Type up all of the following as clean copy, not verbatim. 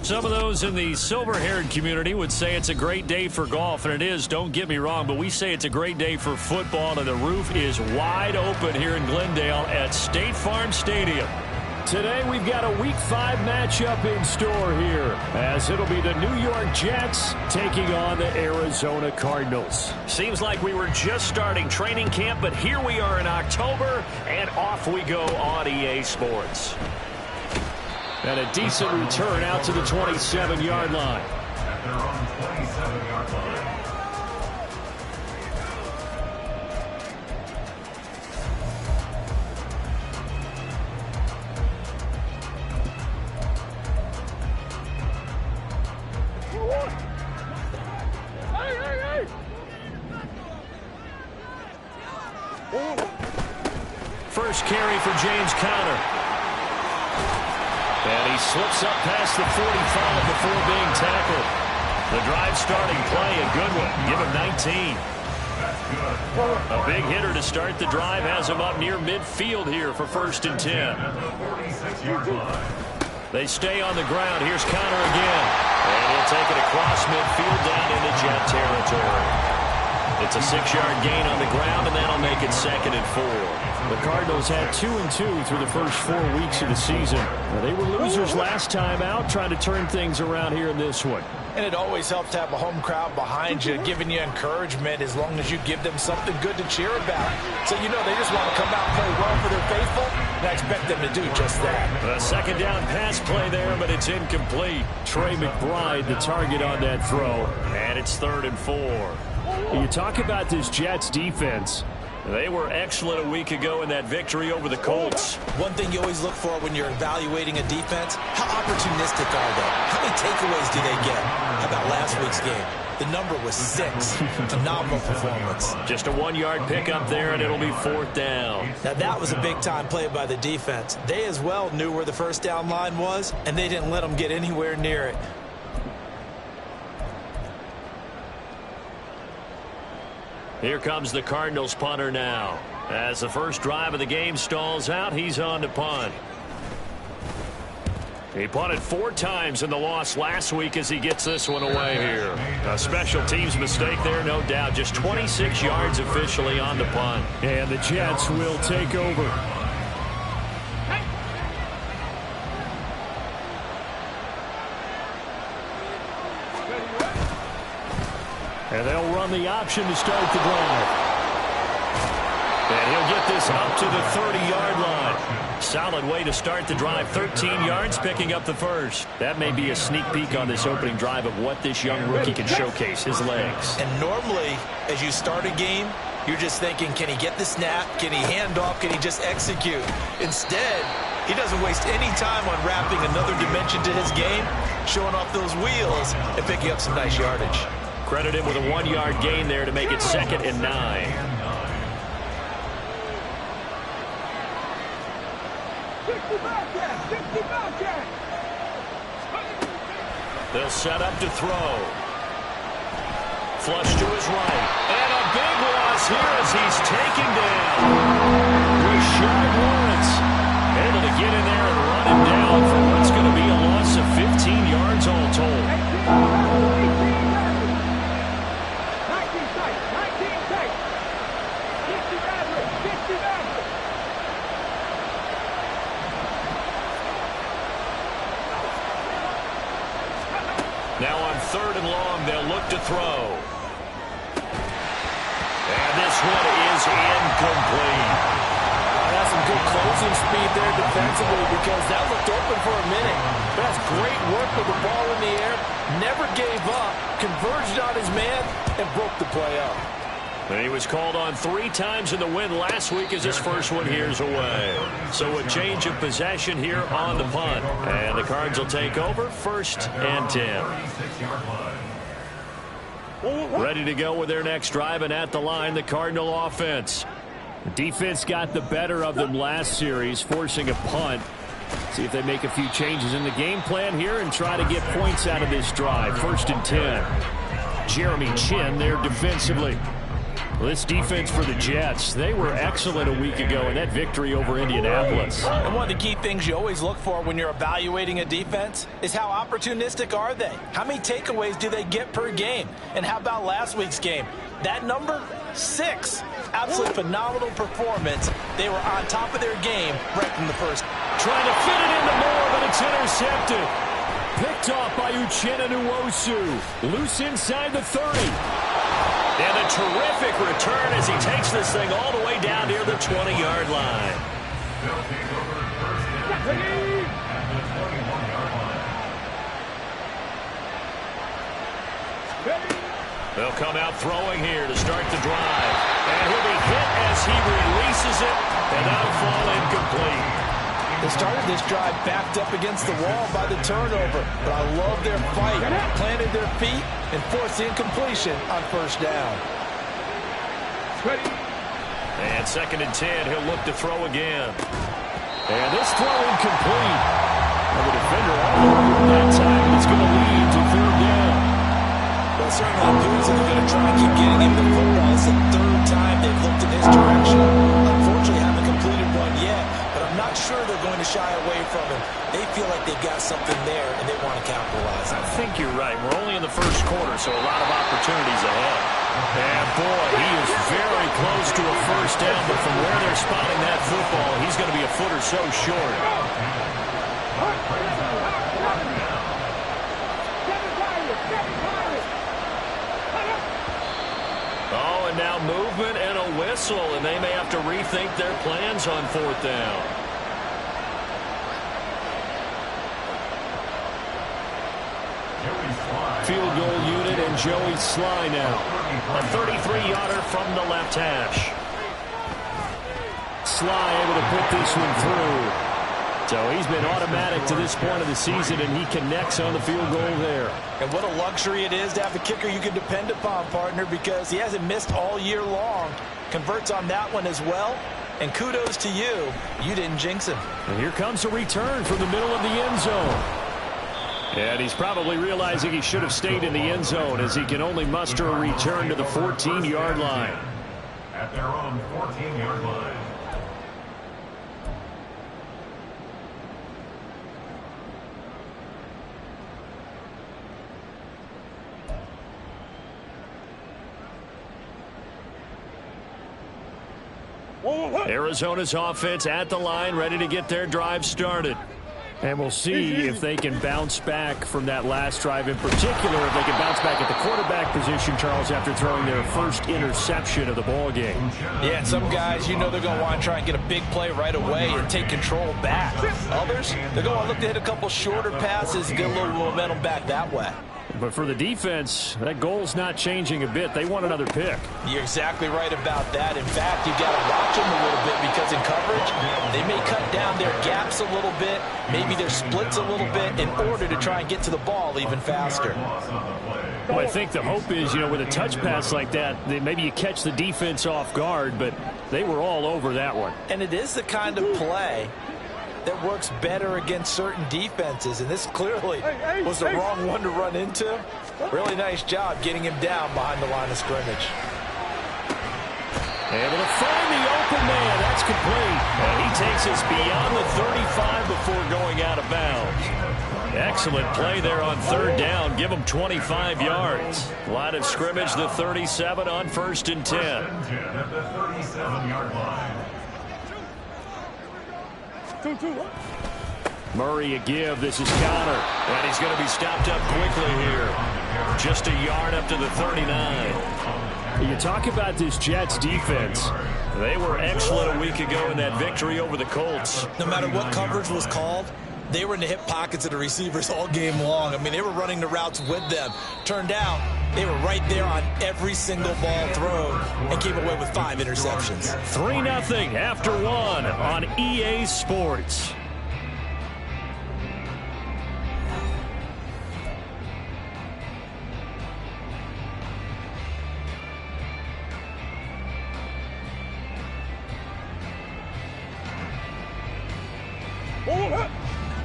Some of those in the silver-haired community would say it's a great day for golf, and it is, don't get me wrong, but we say it's a great day for football, and the roof is wide open here in Glendale at State Farm Stadium. Today we've got a Week 5 matchup in store here, as it'll be the New York Jets taking on the Arizona Cardinals. Seems like we were just starting training camp, but here we are in October, and off we go on EA Sports. And a decent return out to the 27-yard line. At their own 27-yard line. First carry for James Conner. And he slips up past the 45 before being tackled. The drive starting play, a good one. Give him 19. A big hitter to start the drive has him up near midfield here for 1st and 10. They stay on the ground. Here's Conner again. And he'll take it across midfield down into Jet territory. It's a 6-yard gain on the ground, and that'll make it 2nd and 4. The Cardinals had 2-2 through the first 4 weeks of the season. Now, they were losers last time out, trying to turn things around here in this one. And it always helps to have a home crowd behind you, giving you encouragement as long as you give them something good to cheer about. So, you know, they just want to come out and play well for their faithful, and I expect them to do just that. A 2nd down pass play there, but it's incomplete. Trey McBride, the target on that throw. And it's 3rd and 4. You talk about this Jets defense. They were excellent a week ago in that victory over the Colts. One thing you always look for when you're evaluating a defense, how opportunistic are they? How many takeaways do they get? How about last week's game? The number was 6. Phenomenal performance. Just a 1-yard pickup there, and it'll be 4th down. Now, that was a big-time play by the defense. They as well knew where the first down line was, and they didn't let them get anywhere near it. Here comes the Cardinals punter now. As the first drive of the game stalls out, he's on to punt. He punted 4 times in the loss last week as he gets this one away here. A special teams mistake there, no doubt. Just 26 yards officially on the punt. And the Jets will take over. And they'll run the option to start the drive. And he'll get this up to the 30-yard line. Solid way to start the drive. 13 yards, picking up the first. That may be a sneak peek on this opening drive of what this young rookie can showcase, his legs. And normally, as you start a game, you're just thinking, can he get the snap? Can he hand off? Can he just execute? Instead, he doesn't waste any time on wrapping another dimension to his game, showing off those wheels, and picking up some nice yardage. Credit him with a 1-yard gain there to make it 2nd and 9. They'll set up to throw. Flush to his right. And a big loss here as he's taken down. Rashard Lawrence able to get in there and run him down for what's going to be a loss of 15 yards all told. Now on 3rd and long, they'll look to throw. And this one is incomplete. That's some good closing speed there defensively because that looked open for a minute. But that's Great work with the ball in the air. Never gave up. Converged on his man and broke the play up. He was called on 3 times in the win last week as his first one here's away. So a change of possession here on the punt. And the Cards will take over 1st and 10. Ready to go with their next drive, and at the line, the Cardinal offense. The defense got the better of them last series, forcing a punt. See if they make a few changes in the game plan here and try to get points out of this drive. 1st and 10. Jeremy Chin there defensively. Well, this defense for the Jets, they were excellent a week ago in that victory over Indianapolis. And one of the key things you always look for when you're evaluating a defense is how opportunistic are they? How many takeaways do they get per game? And how about last week's game? That number, 6. Absolutely phenomenal performance. They were on top of their game right from the first. Trying to fit it into Moore, but it's intercepted. Picked off by Uchenna Nwosu. Loose inside the 30. And a terrific return as he takes this thing all the way down near the 20-yard line. They'll come out throwing here to start the drive. And he'll be hit as he releases it, and that'll fall incomplete. They started this drive backed up against the wall by the turnover, but I love their fight. Planted their feet and forced the incompletion on 1st down. And 2nd and 10, he'll look to throw again. And this throw incomplete. And the defender all over that time, and it's going to lead to 3rd down. Well, certainly appears that they're going to try and keep getting him the football. It's the 3rd time they've looked in his direction. Unfortunately, haven't completed one yet, but I'm not sure they're going to shy away from him. They feel like they've got something there, and they want to capitalize on it. I think you're right. We're only in the 1st quarter, so a lot of opportunities ahead. And, boy, he is very close to a 1st down, but from where they're spotting that football, he's going to be a foot or so short. Oh, and now movement and a whistle, and they may have to rethink their plans on 4th down. Field goal unit and Joey Sly now. A 33-yarder from the left hash. Sly able to put this one through. So he's been automatic to this point of the season, and he connects on the field goal there. And what a luxury it is to have a kicker you can depend upon, partner, because he hasn't missed all year long. Converts on that one as well. And kudos to you. You didn't jinx him. And here comes a return from the middle of the end zone. And he's probably realizing he should have stayed in the end zone as he can only muster a return to the 14-yard line. At their own 14-yard line. Arizona's offense at the line, ready to get their drive started. And we'll see if they can bounce back from that last drive, in particular if they can bounce back at the quarterback position, Charles, after throwing their first interception of the ball game. Yeah, some guys, you know they're going to want to try and get a big play right away and take control back. Others, they're going to look to hit a couple shorter passes and get a little momentum back that way. But for the defense, that goal's not changing a bit. They want another pick. You're exactly right about that. In fact, you've got to watch them a little bit because in coverage, they may cut down their gaps a little bit, maybe their splits a little bit in order to try and get to the ball even faster. Well, I think the hope is, with a touch pass like that, maybe you catch the defense off guard, but they were all over that one. And it is the kind of play that works better against certain defenses, and this clearly was the wrong one to run into. Really nice job getting him down behind the line of scrimmage. Able to find the open man. That's complete. And he takes us beyond the 35 before going out of bounds. Excellent play there on 3rd down. Give him 25 yards. Line of scrimmage, the 37 on 1st and 10. At the 37-yard line. Murray a give. This is Connor. And he's going to be stopped up quickly here. Just a yard up to the 39. You talk about this Jets defense. They were excellent a week ago in that victory over the Colts. No matter what coverage was called, They were in the hip pockets of the receivers all game long. I mean, they were running the routes with them. Turned out, they were right there on every single ball thrown and came away with 5 interceptions. 3-0 after 1 on EA Sports.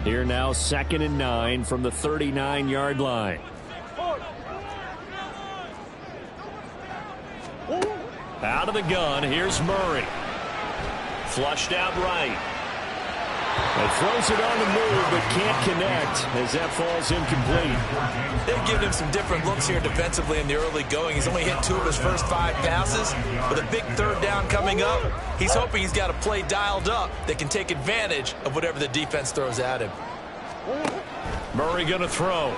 Here now, 2nd and 9 from the 39-yard line. Out of the gun, here's Murray. Flushed out right. And throws it on the move, but can't connect as that falls incomplete. They've given him some different looks here defensively in the early going. He's only hit 2 of his first 5 passes. With a big 3rd down coming up, he's hoping he's got a play dialed up that can take advantage of whatever the defense throws at him. Murray going to throw.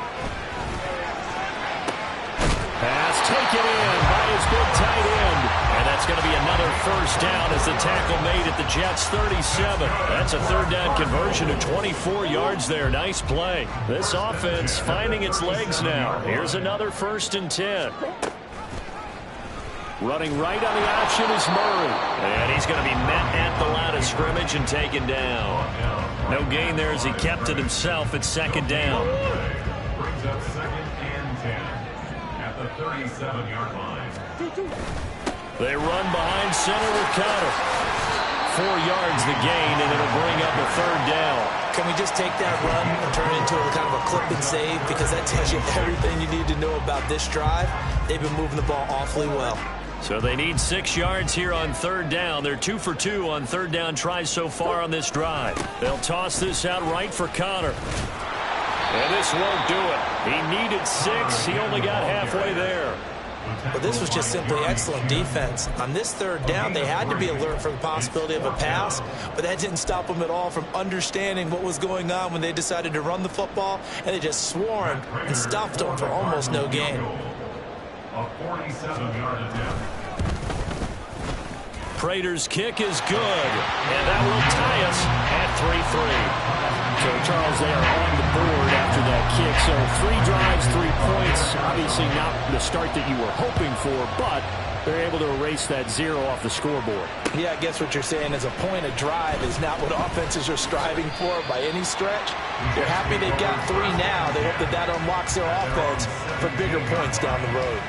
Pass taken in by his big tight end. And that's going to be another 1st down as the tackle made at the Jets' 37. That's a 3rd down conversion of 24 yards there. Nice play. This offense finding its legs now. Here's another 1st and 10. Running right on the option is Murray. And he's going to be met at the line of scrimmage and taken down. No gain there as he kept it himself at 2nd down. Brings up 2nd and 10 at the 37-yard line. They run behind center with Connor. 4 yards the gain, and it'll bring up a 3rd down. Can we just take that run and turn it into a kind of a clip and save? Because that tells you everything you need to know about this drive. They've been moving the ball awfully well. So they need 6 yards here on 3rd down. They're 2 for 2 on 3rd down tries so far on this drive. They'll toss this out right for Connor. And this won't do it. He needed 6. He only got halfway there. But this was just simply excellent defense. On this 3rd down, they had to be alert for the possibility of a pass, but that didn't stop them at all from understanding what was going on when they decided to run the football, and they just swarmed and stuffed them for almost no gain. A 47-yard attempt. Prater's kick is good, and that will tie us at 3-3. So, Charles, they are on the board after that kick. So 3 drives, 3 points. Obviously not the start that you were hoping for, but they're able to erase that 0 off the scoreboard. Yeah, I guess what you're saying is a point a drive is not what offenses are striving for by any stretch. They're happy they got 3 now. They hope that that unlocks their offense for bigger points down the road.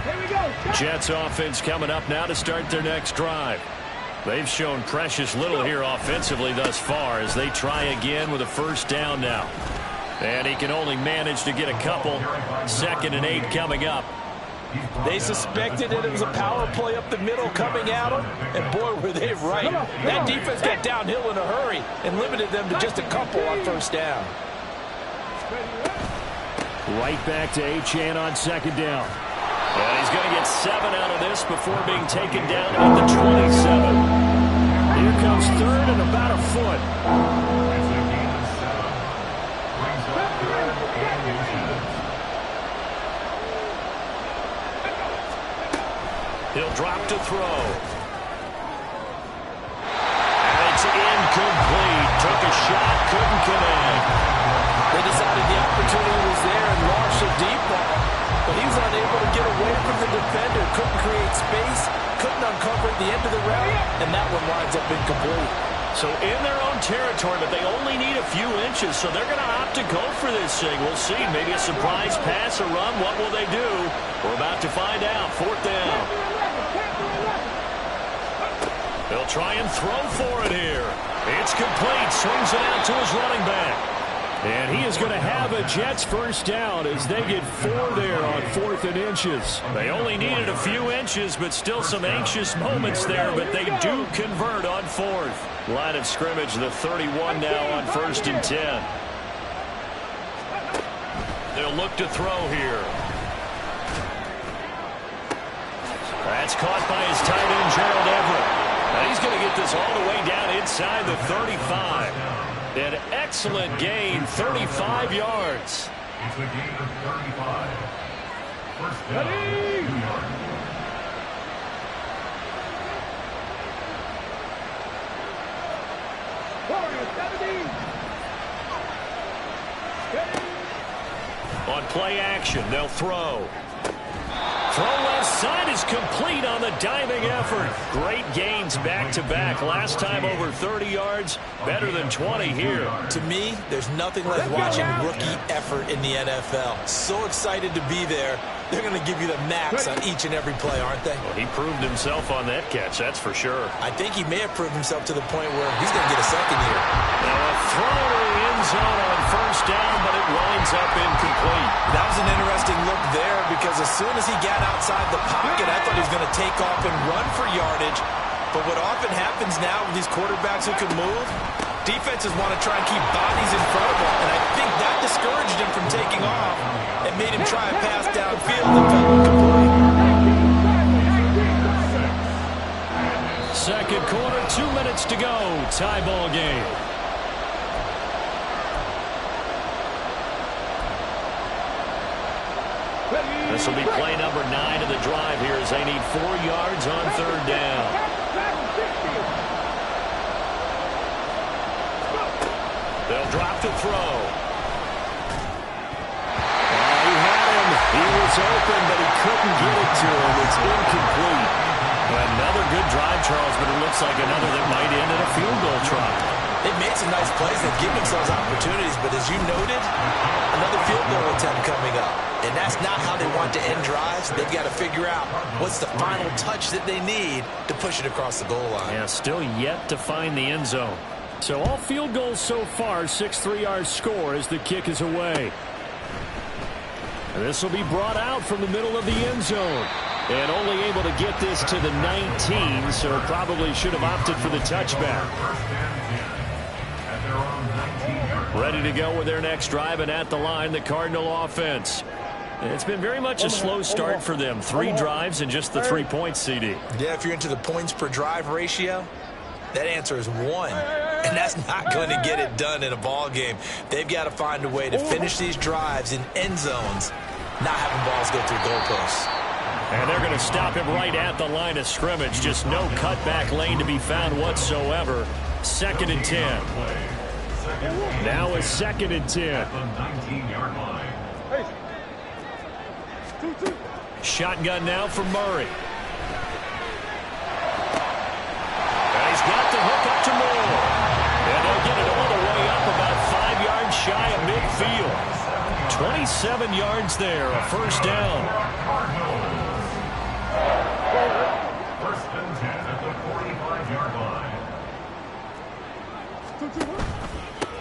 Here we go. Jets offense coming up now to start their next drive. They've shown precious little here offensively thus far as they try again with a 1st down now. And he can only manage to get a couple. 2nd and 8 coming up. They suspected that it was a power play up the middle coming at them, and boy, were they right. That defense got downhill in a hurry and limited them to just a couple on 1st down. Right back to Achane on 2nd down. And he's going to get 7 out of this before being taken down at the 27. Here comes 3rd and about a foot. He'll drop to throw. And it's incomplete. Took a shot, couldn't connect. They decided the opportunity was there and launched a deep ball, but he was unable to get away from the defender, couldn't create space, couldn't uncover at the end of the route, and that one winds up incomplete. So in their own territory, but they only need a few inches, so they're going to opt to go for this thing. We'll see. Maybe a surprise pass, a run. What will they do? We're about to find out. 4th down. They'll try and throw for it here. It's complete. Swings it out to his running back. And he is going to have a Jets 1st down as they get 4 there on 4th and inches. They only needed a few inches, but still some anxious moments there, but they do convert on 4th. Line of scrimmage, the 31 now on 1st and 10. They'll look to throw here. That's caught by his tight end, Gerald Everett. And he's going to get this all the way down inside the 35. An excellent gain, 35 yards. It's a gain of 35. 1st down, 2 yards. Warriors 17. On play action, they'll throw. Throw left side is complete on the diving effort. Great gains back-to-back. Last time over 30 yards, better than 20 here. To me, there's nothing like watching rookie effort in the NFL. So excited to be there. They're going to give you the max on each and every play, aren't they? Well, he proved himself on that catch, that's for sure. I think he may have proved himself to the point where he's going to get a second year. Now a throw to the end zone on first down, but it winds up incomplete. That was an interesting look there because as soon as he got outside the pocket, I thought he was going to take off and run for yardage. But what often happens now with these quarterbacks who can move, defenses want to try and keep bodies in front of them. And I think that discouraged him from taking off and made him try a pass downfield and fell incomplete. Second quarter, 2 minutes to go. Tie ball game. This will be play number 9 of the drive here as they need 4 yards on third down. They'll drop to throw. He had him. He was open, but he couldn't get it to him. It's incomplete. Another good drive, Charles, but it looks like another that might end in a field goal try. They've made some nice plays. They've given themselves opportunities, but as you noted, another field goal attempt coming up. And that's not how they want to end drives. They've got to figure out what's the final touch that they need to push it across the goal line. Yeah, still yet to find the end zone. So all field goals so far, 6 3-yard score as the kick is away. This will be brought out from the middle of the end zone. And only able to get this to the 19, so probably should have opted for the touchback. Ready to go with their next drive, and at the line, the Cardinal offense. It's been very much a slow start for them. 3 drives and just the 3 points, CD. Yeah, if you're into the points per drive ratio, that answer is 1. And that's not going to get it done in a ball game. They've got to find a way to finish these drives in end zones, not having balls go through goalposts. And they're going to stop him right at the line of scrimmage. Just no cutback lane to be found whatsoever. 2nd and 10. Now a 2nd and 10. Shotgun now for Murray. And he's got the hook up to Moore. And they'll get it all the way up about 5 yards shy of midfield. 27 yards there, a first down. First and 10 at the 45-yard line.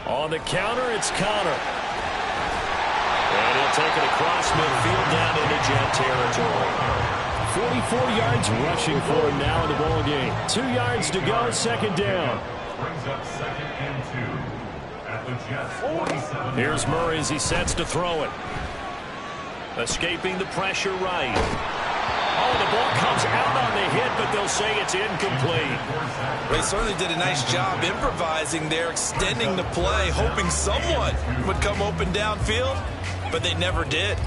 On the counter, it's Connor. And he'll take it across midfield down into Jet territory. 44 yards rushing for him now in the ball game. 2 yards to go, 2nd down. Brings up 2nd and 2 at the Jets 47. Here's Murray as he sets to throw it. Escaping the pressure right. Oh, the ball comes out on the hit, but they'll say it's incomplete. They certainly did a nice job improvising there, extending the play, hoping someone would come open downfield, but they never did.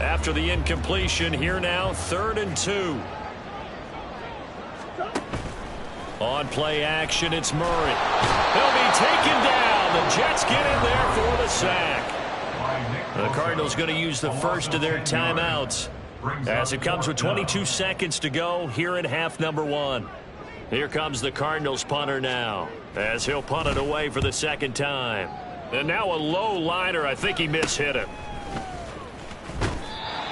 After the incompletion, here now, 3rd and 2. On play action, it's Murray. He'll be taken down. The Jets get in there for the sack. The Cardinals going to use the first of their timeouts as it comes with 22 seconds to go here in half number 1. Here comes the Cardinals punter now as he'll punt it away for the 2nd time. And now a low liner. I think he mishit it.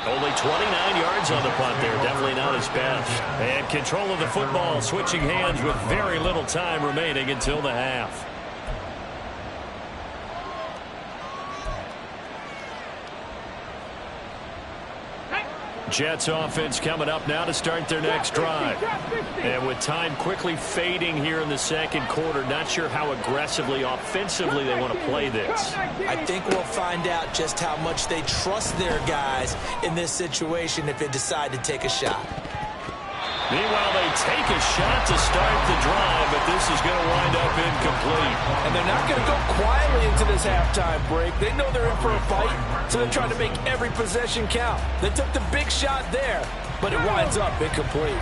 Only 29 yards on the punt there. Definitely not his best. And control of the football switching hands with very little time remaining until the half. Jets offense coming up now to start their next drive. And with time quickly fading here in the 2nd quarter, not sure how aggressively, offensively they want to play this. I think we'll find out just how much they trust their guys in this situation if they decide to take a shot. Meanwhile, they take a shot to start the drive, but this is going to wind up incomplete. And they're not going to go quietly into this halftime break. They know they're in for a fight, so they're trying to make every possession count. They took the big shot there, but it winds up incomplete.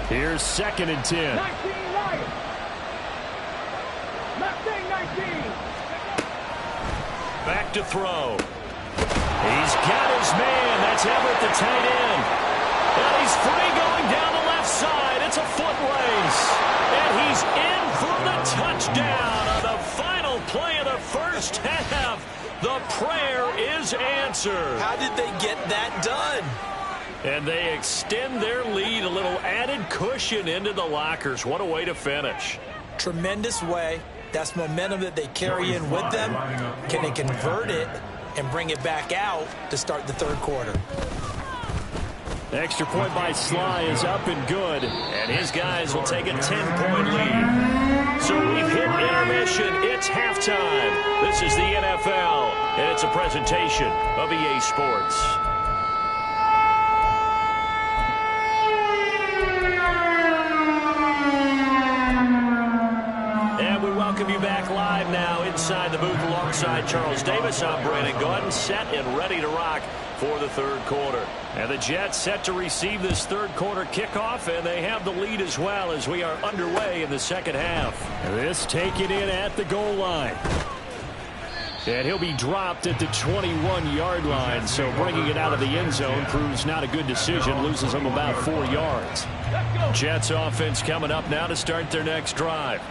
Here's 2nd and 10. Back to throw. He's got his man. That's Everett, the tight end. And he's free going down the left side. It's a foot race. And he's in for the touchdown on the final play of the first half. The prayer is answered. How did they get that done? And they extend their lead, a little added cushion into the lockers. What a way to finish. Tremendous way. That's momentum that they carry in with them. Can they convert it and bring it back out to start the third quarter? Extra point by Sly is up and good, and his guys will take a 10-point lead. So we've hit intermission. It's halftime. This is the NFL, and it's a presentation of EA Sports. And we welcome you back live now inside the booth alongside Charles Davis. I'm Brandon Gordon, set and ready to rock for the third quarter. And the Jets set to receive this third quarter kickoff, and they have the lead as well as we are underway in the second half. And this taken in at the goal line. And he'll be dropped at the 21-yard line, so bringing it out of the end zone proves not a good decision, loses him about 4 yards. Jets offense coming up now to start their next drive.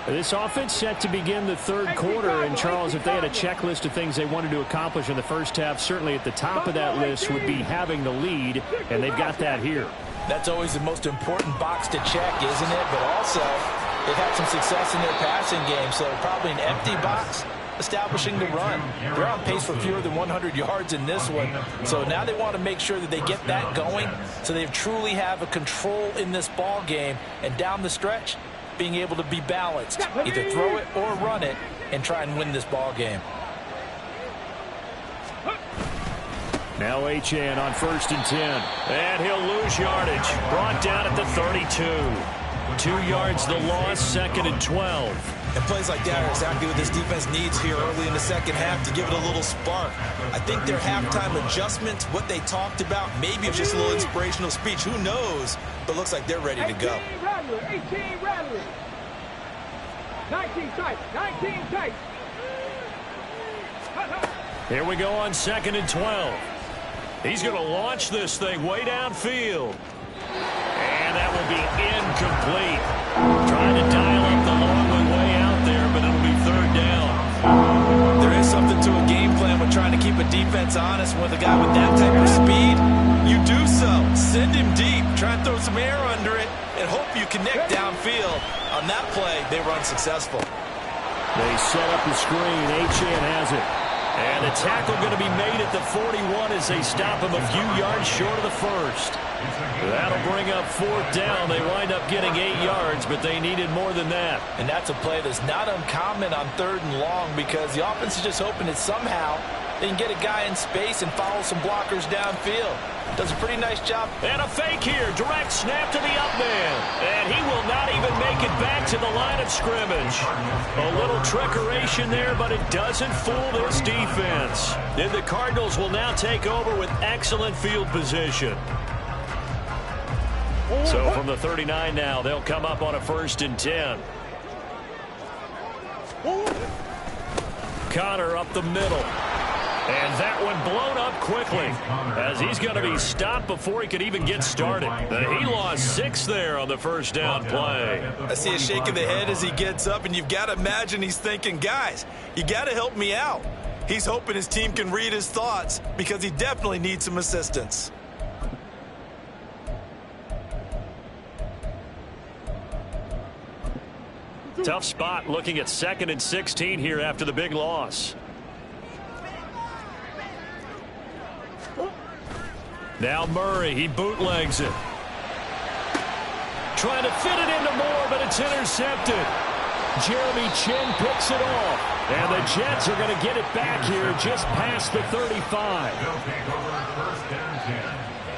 This offense set to begin the third quarter, and Charles, if they had a checklist of things they wanted to accomplish in the first half, certainly at the top of that list would be having the lead, and they've got that here. That's always the most important box to check, isn't it? But also, they've had some success in their passing game, so probably an empty box establishing the run. They're on pace for fewer than 100 yards in this one, so now they want to make sure that they get that going so they truly have a control in this ball game, and down the stretch, being able to be balanced, either throw it or run it, and try and win this ball game. Now Achane on 1st and 10. And he'll lose yardage. Brought down at the 32. 2 yards the loss, 2nd and 12. And plays like that are exactly what this defense needs here early in the second half to give it a little spark. I think their halftime adjustments, what they talked about, maybe it's just a little inspirational speech. Who knows? But looks like they're ready to go. 18 Rattler. 19 tight. 19 tight. Here we go on 2nd and 12. He's going to launch this thing way downfield. And that will be incomplete. Trying to dial up the long way out there, but it'll be 3rd down. There is something to a game plan with trying to keep a defense honest. With a guy with that type of speed, you do so. Send him deep. Try and throw some air under it and hope you connect downfield. On that play, they were unsuccessful. They set up the screen. Achane has it. And a tackle going to be made at the 41 as they stop him a few yards short of the first. That'll bring up 4th down. They wind up getting 8 yards, but they needed more than that. And that's a play that's not uncommon on 3rd and long because the offense is just hoping that somehow they can get a guy in space and follow some blockers downfield. Does a pretty nice job. And a fake here. Direct snap to the up man. And he will not even make it back to the line of scrimmage. A little trickeration there, but it doesn't fool this defense. Then the Cardinals will now take over with excellent field position. So from the 39 now, they'll come up on a 1st and 10. Connor up the middle. And that one blown up quickly as he's going to be stopped before he could even get started. He lost 6 there on the 1st down play. I see a shake of the head as he gets up, and you've got to imagine he's thinking, guys, you got to help me out. He's hoping his team can read his thoughts because he definitely needs some assistance. Tough spot looking at 2nd and 16 here after the big loss. Now Murray, he bootlegs it. Trying to fit it into Moore, but it's intercepted. Jeremy Chin picks it off. And the Jets are going to get it back here just past the 35. They'll take over 1st and 10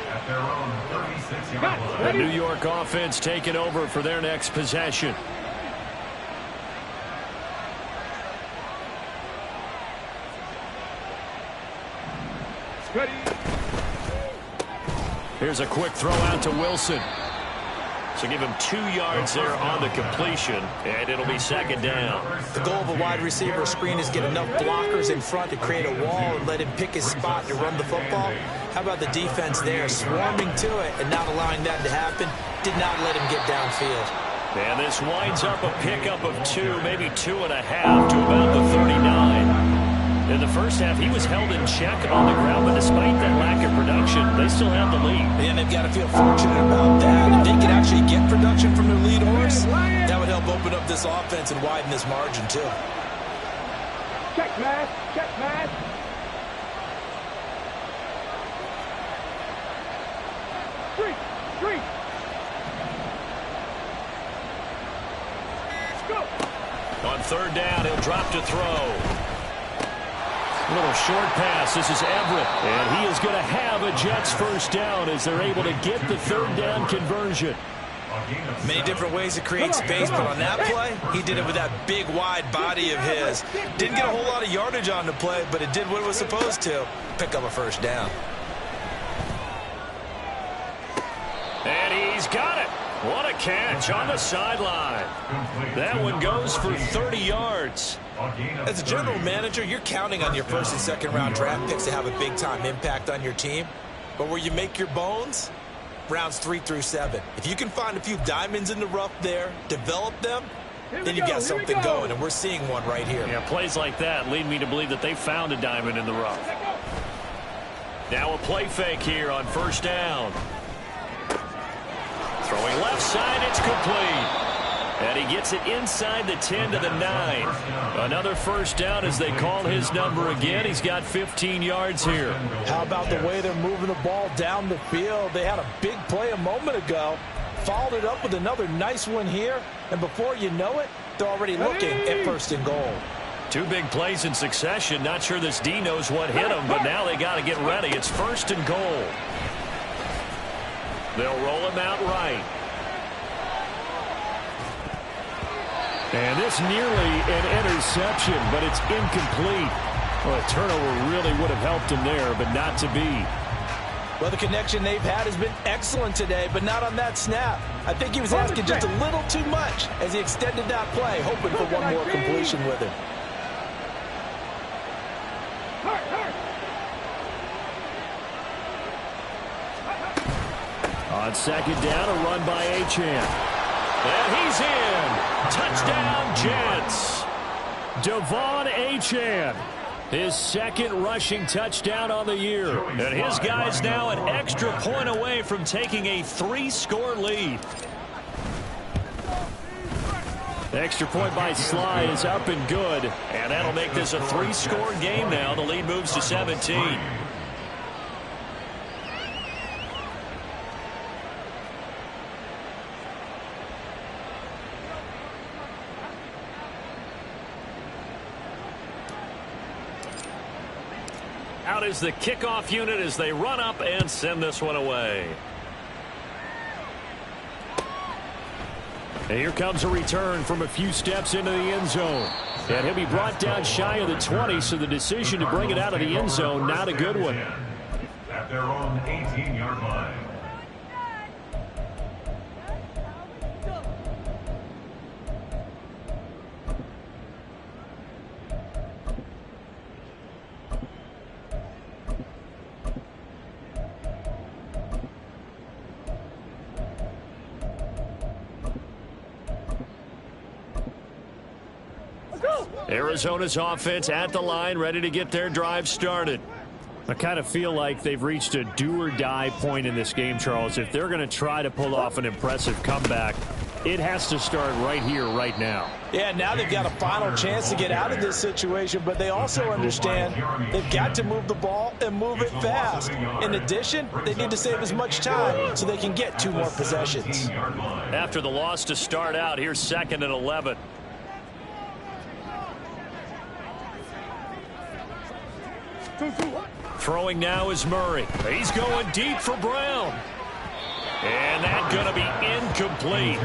at their own 36-yard line. The New York offense taking over for their next possession. Ready. Here's a quick throw out to Wilson. So give him 2 yards there on the completion, and it'll be second down. The goal of a wide receiver screen is get enough blockers in front to create a wall and let him pick his spot to run the football. How about the defense there, swarming to it and not allowing that to happen? Did not let him get downfield. And this winds up a pickup of 2, maybe 2.5 to about the 39. In the first half, he was held in check on the ground, but despite that lack of production, they still have the lead. And they've got to feel fortunate about that. If they can actually get production from their lead horse, that would help open up this offense and widen this margin, too. Check, man. Check, man. Three. Go. On third down, he'll drop to throw. Little short pass. This is Everett. And he is going to have a Jets first down as they're able to get the third down conversion. Many different ways to create space, but on that play, he did it with that big, wide body of his. Didn't get a whole lot of yardage on the play, but it did what it was supposed to. Pick up a first down. And he's got it. What a catch on the sideline. That one goes for 30 yards. As a general manager, you're counting on your first and second round draft picks to have a big-time impact on your team. But where you make your bones, rounds 3 through 7. If you can find a few diamonds in the rough there, develop them, then you've got something going, and we're seeing one right here. Yeah, plays like that lead me to believe that they found a diamond in the rough. Now a play fake here on first down. Throwing left side, it's complete. And he gets it inside the 10 to the 9. Another first down as they call his number again. He's got 15 yards here. How about the way they're moving the ball down the field? They had a big play a moment ago. Followed it up with another nice one here. And before you know it, they're already looking at first and goal. 2 big plays in succession. Not sure this D knows what hit him, but now they got to get ready. It's first and goal. They'll roll him out right. And this nearly an interception, but it's incomplete. Well, a turnover really would have helped him there, but not to be. Well, the connection they've had has been excellent today, but not on that snap. I think he was asking just a little too much as he extended that play, hoping for one more completion with it. On second down, a run by Achane. And he's in. Touchdown, Jets. Devon Achane. His second rushing touchdown on the year. And his guy's now an extra point away from taking a 3-score lead. The extra point by Sly is up and good. And that'll make this a 3-score game now. The lead moves to 17. Out is the kickoff unit as they run up and send this one away. And here comes a return from a few steps into the end zone. And he'll be brought down shy of the 20, so the decision to bring it out of the end zone, not a good one. At their own 18-yard line. Arizona's offense at the line, ready to get their drive started. I kind of feel like they've reached a do-or-die point in this game, Charles. If they're going to try to pull off an impressive comeback, it has to start right here, right now. Yeah, now they've got a final chance to get out of this situation, but they also understand they've got to move the ball and move it fast. In addition, they need to save as much time so they can get 2 more possessions. After the loss to start out, here's 2nd and 11. Throwing now is Murray. He's going deep for Brown. And that's going to be incomplete.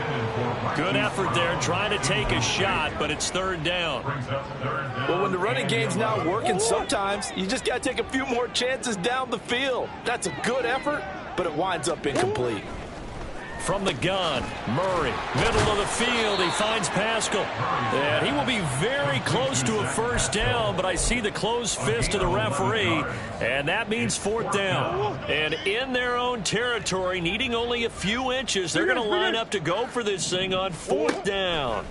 Good effort there trying to take a shot, but it's 3rd down. Well, when the running game's not working, sometimes you just got to take a few more chances down the field. That's a good effort, but it winds up incomplete. from the gun. Murray, middle of the field. He finds Pascal. And he will be very close to a first down, but I see the closed fist of the referee, and that means fourth down. And in their own territory, needing only a few inches, they're going to line up to go for this thing on fourth down.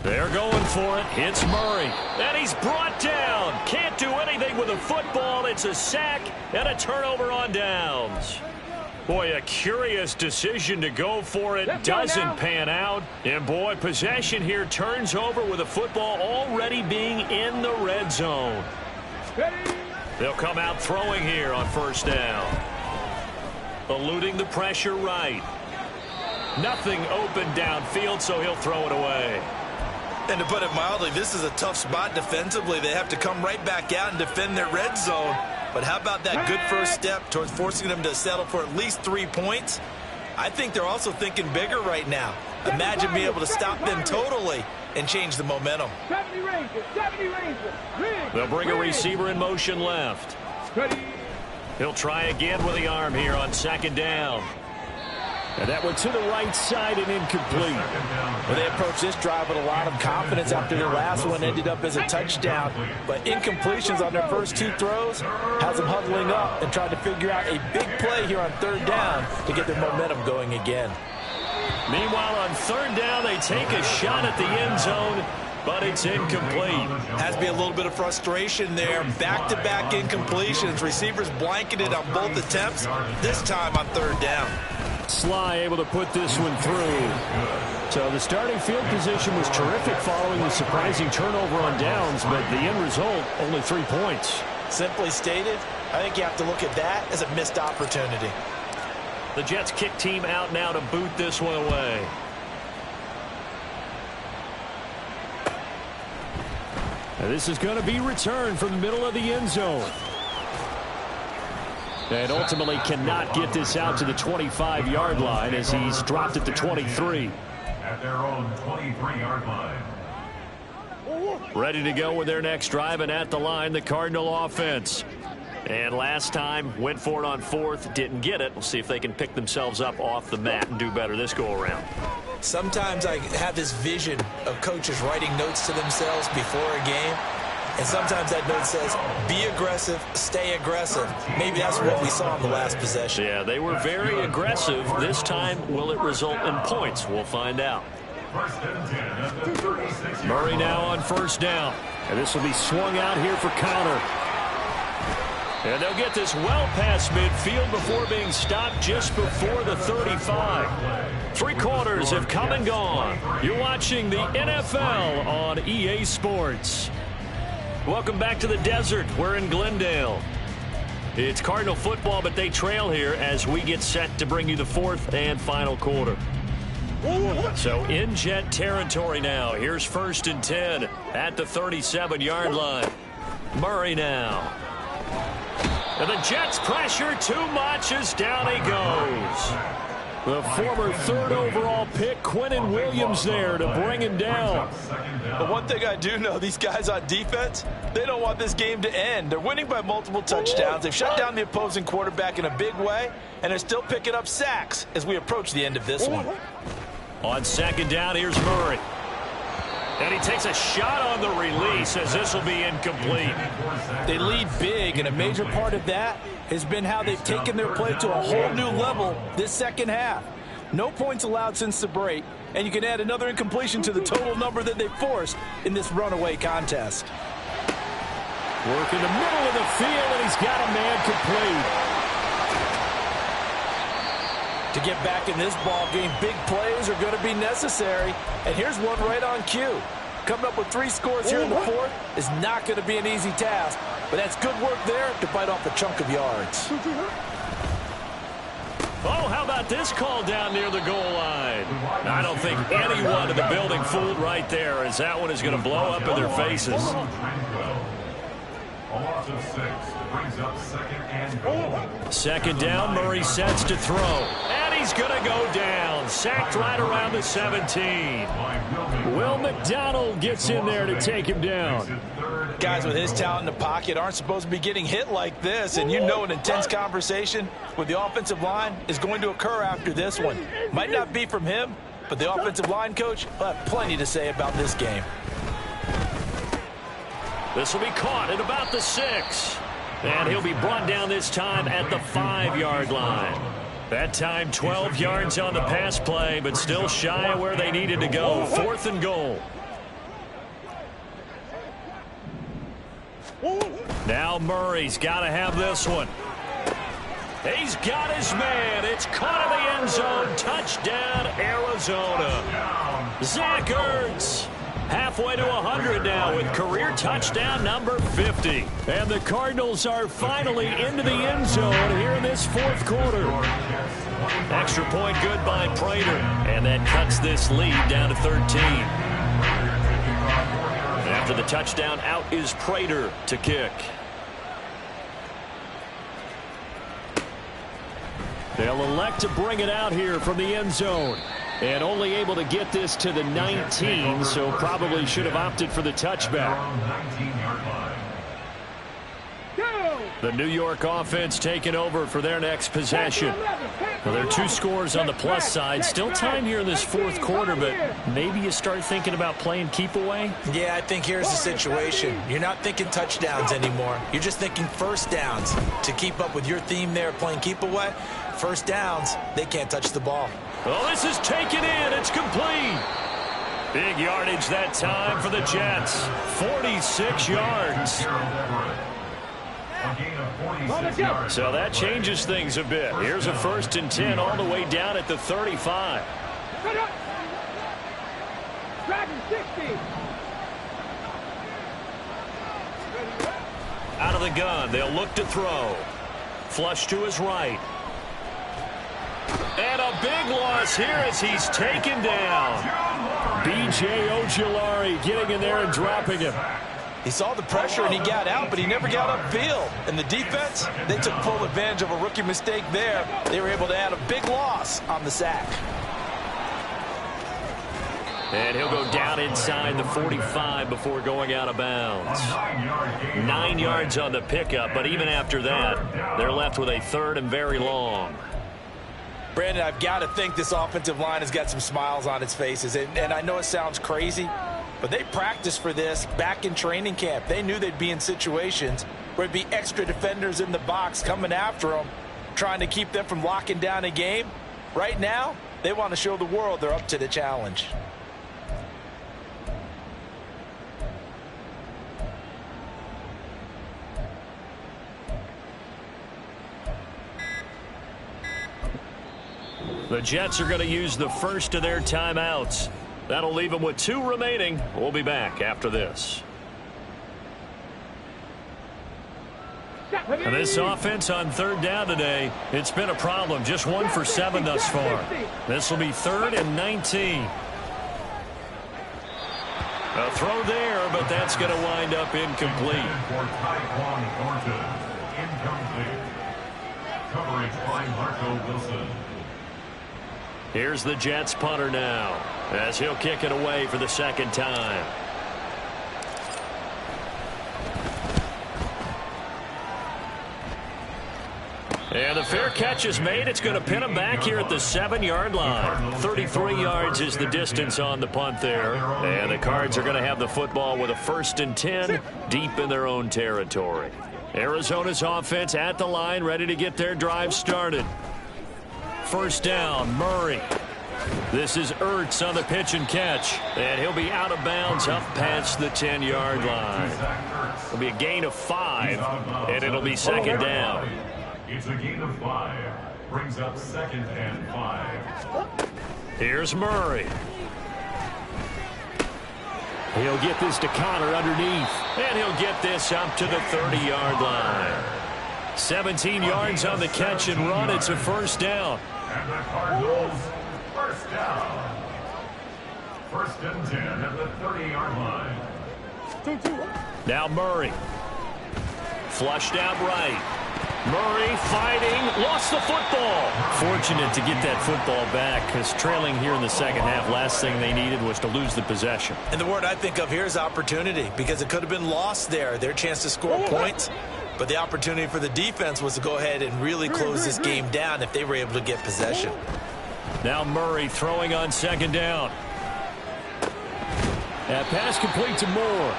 They're going for it. Hits Murray. And he's brought down. Can't do anything with a football. It's a sack and a turnover on downs. Boy, a curious decision to go for it. Doesn't pan out. And, boy, possession here turns over with a football already being in the red zone. They'll come out throwing here on first down. Eluding the pressure right. Nothing open downfield, so he'll throw it away. And to put it mildly, this is a tough spot defensively. They have to come right back out and defend their red zone. But how about that good first step towards forcing them to settle for at least 3 points? I think they're also thinking bigger right now. Imagine being able to stop them totally and change the momentum. 70 Rangers, 70 Rangers. They'll bring a receiver in motion left. He'll try again with the arm here on second down. And that one to the right side and incomplete. Well, they approached this drive with a lot of confidence after their last one ended up as a touchdown. But incompletions on their first 2 throws has them huddling up and trying to figure out a big play here on third down to get their momentum going again. Meanwhile, on third down, they take a shot at the end zone, but it's incomplete. Has to be a little bit of frustration there. Back-to-back incompletions. Receivers blanketed on both attempts, this time on third down. Sly able to put this one through. So the starting field position was terrific following the surprising turnover on downs, but the end result, only 3 points. Simply stated, I think you have to look at that as a missed opportunity. The Jets kick team out now to boot this one away. And this is going to be returned from the middle of the end zone. And ultimately cannot get this out to the 25-yard line as he's dropped at the 23. At their own 23-yard line. Ready to go with their next drive, and at the line, the Cardinal offense. And last time, went for it on fourth, didn't get it. We'll see if they can pick themselves up off the mat and do better this go-around. Sometimes I have this vision of coaches writing notes to themselves before a game. And sometimes that note says, be aggressive, stay aggressive. Maybe that's what we saw in the last possession. Yeah, they were very aggressive. This time, will it result in points? We'll find out. Murray now on first down. And this will be swung out here for counter. And they'll get this well past midfield before being stopped just before the 35. 3 quarters have come and gone. You're watching the NFL on EA Sports. Welcome back to the desert. We're in Glendale. It's Cardinal football, but they trail here as we get set to bring you the 4th and final quarter. So in Jet territory now. Here's 1st and 10 at the 37-yard line. Murray now. And the Jets pressure too much as down he goes. The former 3rd overall pick, Quinnen Williams, there to bring him down. But one thing I do know, these guys on defense, they don't want this game to end. They're winning by multiple touchdowns. They've shut down the opposing quarterback in a big way, and they're still picking up sacks as we approach the end of this one. On second down, here's Murray. And he takes a shot on the release as this will be incomplete. They lead big, and a major part of that has been how they've taken their play to a whole new level this second half. No points allowed since the break, and you can add another incompletion to the total number that they've forced in this runaway contest. Work in the middle of the field, and he's got a man complete. To get back in this ball game, big plays are going to be necessary. And here's one right on cue. Coming up with 3 scores here in the 4th is not going to be an easy task. But that's good work there to bite off a chunk of yards. Oh, how about this call down near the goal line? I don't think anyone in the building fooled right there, as that one is going to blow up in their faces. Second down, Murray sets to throw. And he's going to go down. Sacked right around the 17. Will McDonald gets in there to take him down. Guys with his talent in the pocket aren't supposed to be getting hit like this, and you know an intense conversation with the offensive line is going to occur after this one. Might not be from him, but the offensive line coach will have plenty to say about this game. This will be caught at about the 6. And he'll be brought down this time at the 5-yard line. That time 12 yards on the pass play, but still shy of where they needed to go. 4th and goal. Now Murray's got to have this one. He's got his man. It's caught in the end zone. Touchdown, Arizona. Zach Ertz. Halfway to 100 now with career touchdown number 50. And the Cardinals are finally into the end zone here in this 4th quarter. Extra point good by Prater. And that cuts this lead down to 13. After the touchdown, out is Prater to kick. They'll elect to bring it out here from the end zone. And only able to get this to the 19, so probably should have opted for the touchback. The New York offense taking over for their next possession. Well, there are 2 scores on the plus side. Still time here in this 4th quarter, but maybe you start thinking about playing keep away? Yeah, I think here's the situation. You're not thinking touchdowns anymore. You're just thinking first downs. To keep up with your theme there, playing keep away, first downs, they can't touch the ball. Oh, this is taken in. It's complete. Big yardage that time for the Jets. 46 yards. So that changes things a bit. Here's a 1st and 10 all the way down at the 35. Out of the gun. They'll look to throw. Flush to his right. And a big loss here as he's taken down. B.J. Ojulari getting in there and dropping him. He saw the pressure and he got out, but he never got upfield. And the defense, they took full advantage of a rookie mistake there. They were able to add a big loss on the sack. And he'll go down inside the 45 before going out of bounds. 9 yards on the pickup, but even after that, they're left with a 3rd and very long. Brandon, I've got to think this offensive line has got some smiles on its faces. And I know it sounds crazy, but they practiced for this back in training camp. They knew they'd be in situations where there'd be extra defenders in the box coming after them, trying to keep them from locking down a game. Right now, they want to show the world they're up to the challenge. The Jets are going to use the first of their timeouts. That'll leave them with 2 remaining. We'll be back after this. And this offense on 3rd down today, it's been a problem. Just 1 for 7 thus far. This will be 3rd and 19. A throw there, but that's going to wind up incomplete. Coverage by Marco Wilson. Here's the Jets punter now, as he'll kick it away for the 2nd time. And the fair catch is made. It's going to pin him back here at the 7-yard line. 33 yards is the distance on the punt there. And the Cards are going to have the football with a 1st and 10 deep in their own territory. Arizona's offense at the line, ready to get their drive started. 1st down, Murray. This is Ertz on the pitch and catch. And he'll be out of bounds up past the 10-yard line. It'll be a gain of 5, and it'll be 2nd down. It's a gain of 5. Brings up 2nd and 5. Here's Murray. He'll get this to Connor underneath. And he'll get this up to the 30-yard line. 17 yards on the catch and run. It's a 1st down. And the Cardinals, 1st down. 1st and 10 at the 30-yard line. Now Murray. Flushed out right. Murray fighting, lost the football. Fortunate to get that football back, because trailing here in the second half, last thing they needed was to lose the possession. And the word I think of here is opportunity, because it could have been lost there, their chance to score points. But the opportunity for the defense was to go ahead and really close this game down if they were able to get possession. Now Murray throwing on second down. That pass complete to Moore.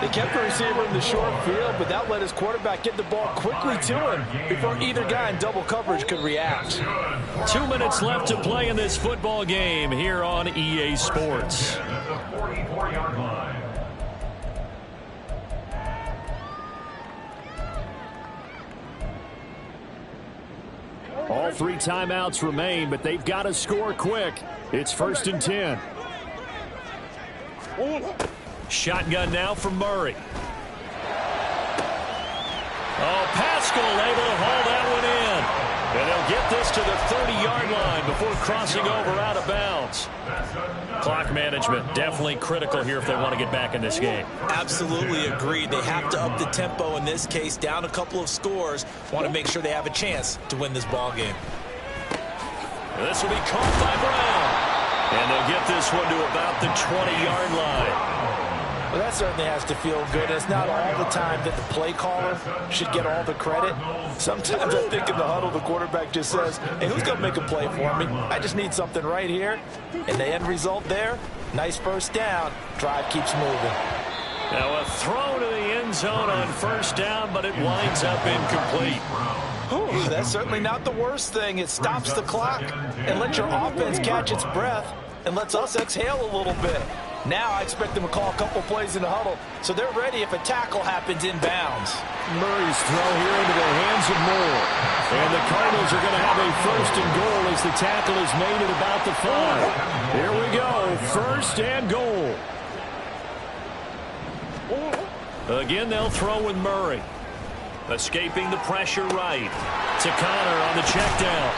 They kept the receiver in the short field, but that let his quarterback get the ball quickly to him before either guy in double coverage could react. 2 minutes left to play in this football game here on EA Sports. All 3 timeouts remain, but they've got to score quick. It's 1st and 10. Shotgun now for Murray. Oh, Pascal able to haul that one in. And they'll get this to the 30-yard line before crossing over out of bounds. Clock management definitely critical here if they want to get back in this game. Absolutely agreed. They have to up the tempo in this case, down a couple of scores. Want to make sure they have a chance to win this ball game. This will be caught by Brown. And they'll get this one to about the 20-yard line. Well, that certainly has to feel good. It's not all the time that the play caller should get all the credit. Sometimes I think in the huddle, the quarterback just says, hey, who's going to make a play for me? I just need something right here. And the end result there, nice first down. Drive keeps moving. Now a throw to the end zone on first down, but it winds up incomplete. Whew, that's certainly not the worst thing. It stops the clock and lets your offense catch its breath and lets us exhale a little bit. Now I expect them to call a couple plays in the huddle, so they're ready if a tackle happens inbounds. Murray's throw here into the hands of Moore. And the Cardinals are going to have a 1st and goal as the tackle is made at about the 5. Here we go, 1st and goal. Again, they'll throw with Murray. Escaping the pressure right. To Connor on the check down.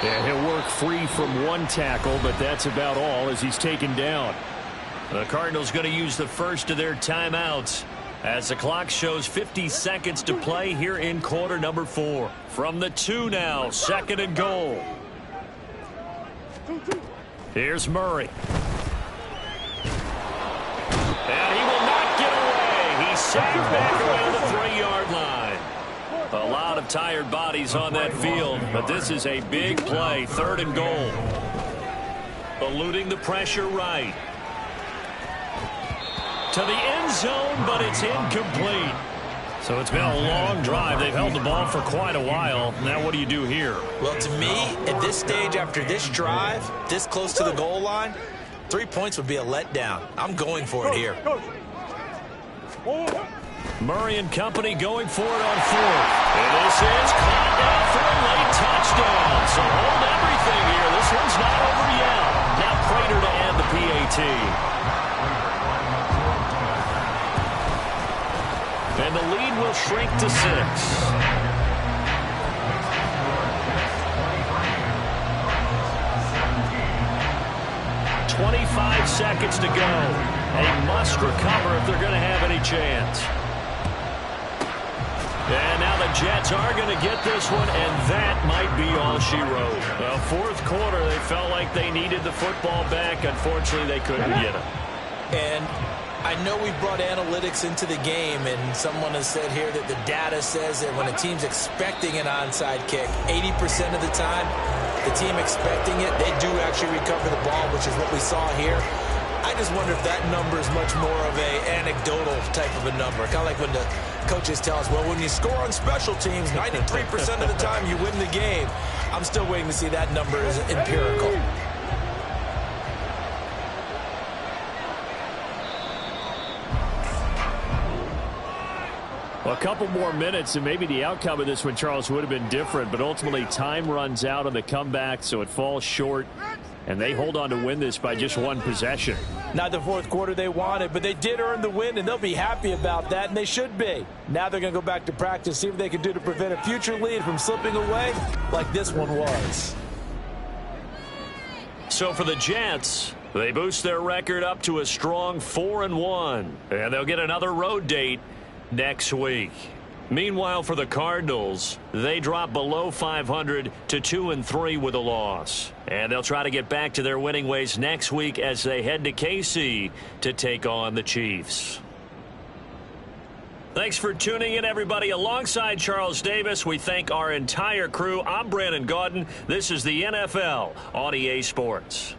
And he'll work free from one tackle, but that's about all as he's taken down. The Cardinals going to use the first of their timeouts as the clock shows 50 seconds to play here in quarter number 4. From the 2 now, 2nd and goal. Here's Murray. And he will not get away. He's sacked back around the 3-yard line. A lot of tired bodies on that field, but this is a big play. 3rd and goal. Eluding the pressure right. To the end zone, but it's incomplete. So it's been a long drive. They've held the ball for quite a while. Now what do you do here? Well, to me, at this stage after this drive, this close to the goal line, 3 points would be a letdown. I'm going for it here. Murray and company going for it on 4th. And this is caught down for a late touchdown. So hold everything here. This one's not over yet. Now Prater to add the PAT. And the lead will shrink to 6. 25 seconds to go. They must recover if they're going to have any chance. And now the Jets are going to get this one, and that might be all she wrote. Well, 4th quarter, they felt like they needed the football back. Unfortunately, they couldn't get it. And I know we brought analytics into the game, and someone has said here that the data says that when a team's expecting an onside kick, 80% of the time, the team expecting it, they do actually recover the ball, which is what we saw here. I just wonder if that number is much more of a anecdotal type of a number. Kind of like when the coaches tell us, well, when you score on special teams, 93% of the time you win the game. I'm still waiting to see that number is empirical. Well, a couple more minutes, and maybe the outcome of this one, Charles, would have been different. But ultimately, time runs out on the comeback, so it falls short. And they hold on to win this by just 1 possession. Not the 4th quarter they wanted, but they did earn the win, and they'll be happy about that, and they should be. Now they're going to go back to practice, see what they can do to prevent a future lead from slipping away like this one was. So for the Jets, they boost their record up to a strong 4-1. And they'll get another road date next week. Meanwhile, for the Cardinals, they drop below 500 to 2-3 with a loss. And they'll try to get back to their winning ways next week as they head to KC to take on the Chiefs. Thanks for tuning in, everybody. Alongside Charles Davis, we thank our entire crew. I'm Brandon Gaudin. This is the NFL on EA Sports.